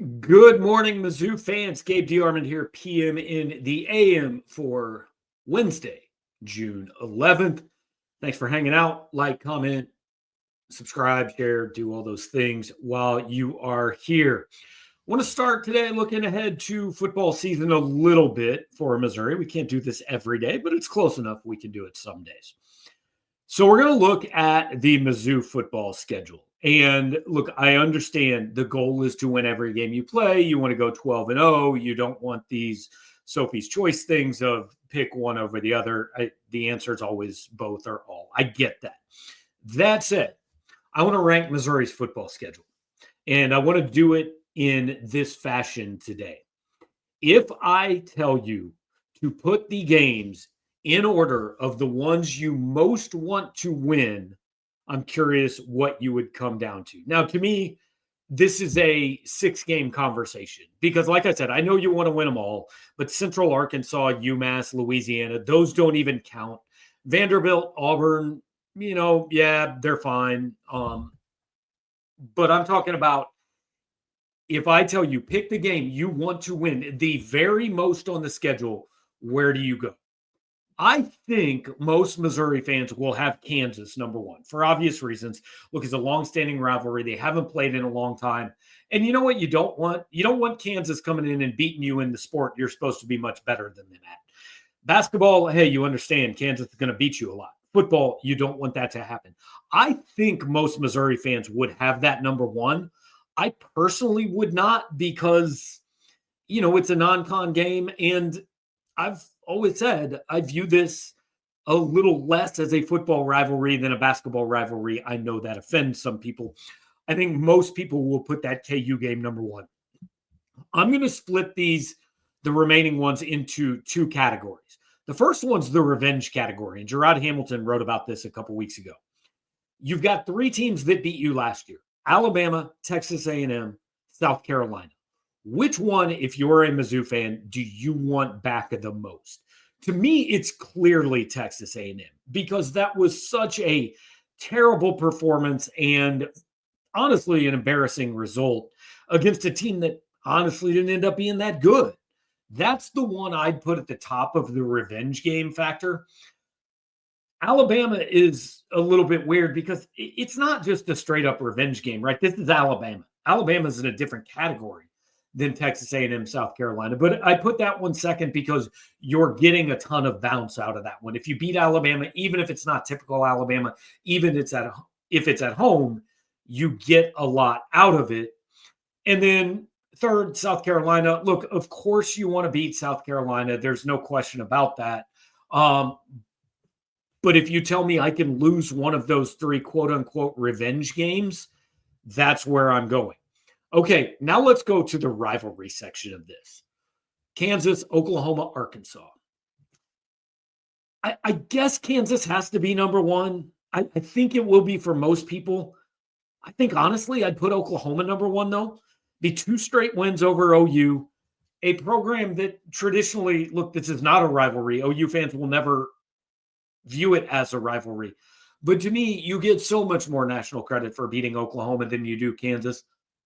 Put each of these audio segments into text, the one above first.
Good morning, Mizzou fans. Gabe DeArmond here, PM in the AM for Wednesday, June 11th. Thanks for hanging out. Like, comment, subscribe, share, do all those things while you are here. I want to start today looking ahead to football season a little bit for Missouri. We can't do this every day, but it's close enough we can do it some days. So we're going to look at the Mizzou football schedule. And look, I understand the goal is to win every game you play. You want to go 12-0. You don't want these Sophie's Choice things of pick one over the other. The answer is always both or all. I get that. That said, I want to rank Missouri's football schedule. And I want to do it in this fashion today. If I tell you to put the games in order of the ones you most want to win, I'm curious what you would come down to. Now, to me, this is a 6-game conversation because, like I said, I know you want to win them all, but Central Arkansas, UMass, Louisiana, those don't even count. Vanderbilt, Auburn, yeah, they're fine. But I'm talking about if I tell you pick the game you want to win, the very most on the schedule, where do you go? I think most Missouri fans will have Kansas number one for obvious reasons. Look, it's a long-standing rivalry. They haven't played in a long time. And you know what you don't want? You don't want Kansas coming in and beating you in the sport you're supposed to be much better than them at. Basketball, hey, you understand Kansas is going to beat you a lot. Football, you don't want that to happen. I think most Missouri fans would have that number one. I personally would not because, it's a non-con game. And I've always said I view this a little less as a football rivalry than a basketball rivalry. I know that offends some people. I think most people will put that KU game number one. I'm going to split the remaining ones into two categories. The first one's the revenge category, and Gerard Hamilton wrote about this a couple weeks ago. You've got 3 teams that beat you last year: Alabama, Texas A&M, South Carolina. Which one, if you're a Mizzou fan, do you want back the most? To me, it's clearly Texas A&M because that was such a terrible performance and honestly an embarrassing result against a team that honestly didn't end up being that good. That's the one I'd put at the top of the revenge game factor. Alabama is a little bit weird because it's not just a straight up revenge game, right? This is Alabama. Alabama's in a different category than Texas A&M, South Carolina. But I put that one second because you're getting a ton of bounce out of that one. If you beat Alabama, even if it's not typical Alabama, even if it's at home, you get a lot out of it. And then third, South Carolina. Look, of course you want to beat South Carolina. There's no question about that. But if you tell me I can lose one of those 3 quote-unquote revenge games, that's where I'm going. Okay, now let's go to the rivalry section of this. Kansas, Oklahoma, Arkansas. I guess Kansas has to be number one. I think it will be for most people. I think, honestly, I'd put Oklahoma number one, though. Be 2 straight wins over OU, a program that traditionally, look, this is not a rivalry. OU fans will never view it as a rivalry. But to me, you get so much more national credit for beating Oklahoma than you do Kansas.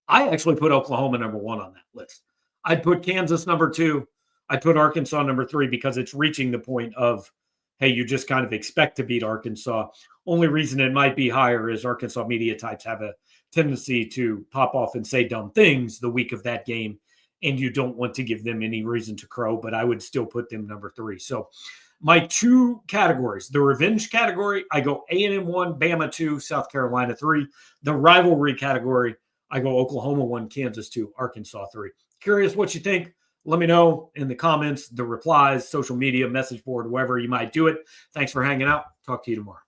I actually put Oklahoma number one on that list. I'd put Kansas number 2. I'd put Arkansas number 3 because it's reaching the point of, hey, you just kind of expect to beat Arkansas. Only reason it might be higher is Arkansas media types have a tendency to pop off and say dumb things the week of that game, and you don't want to give them any reason to crow, but I would still put them number 3. So my 2 categories, the revenge category, I go A&M 1, Bama 2, South Carolina 3. The rivalry category, I go Oklahoma 1, Kansas 2, Arkansas 3. Curious what you think. Let me know in the comments, the replies, social media, message board, wherever you might do it. Thanks for hanging out. Talk to you tomorrow.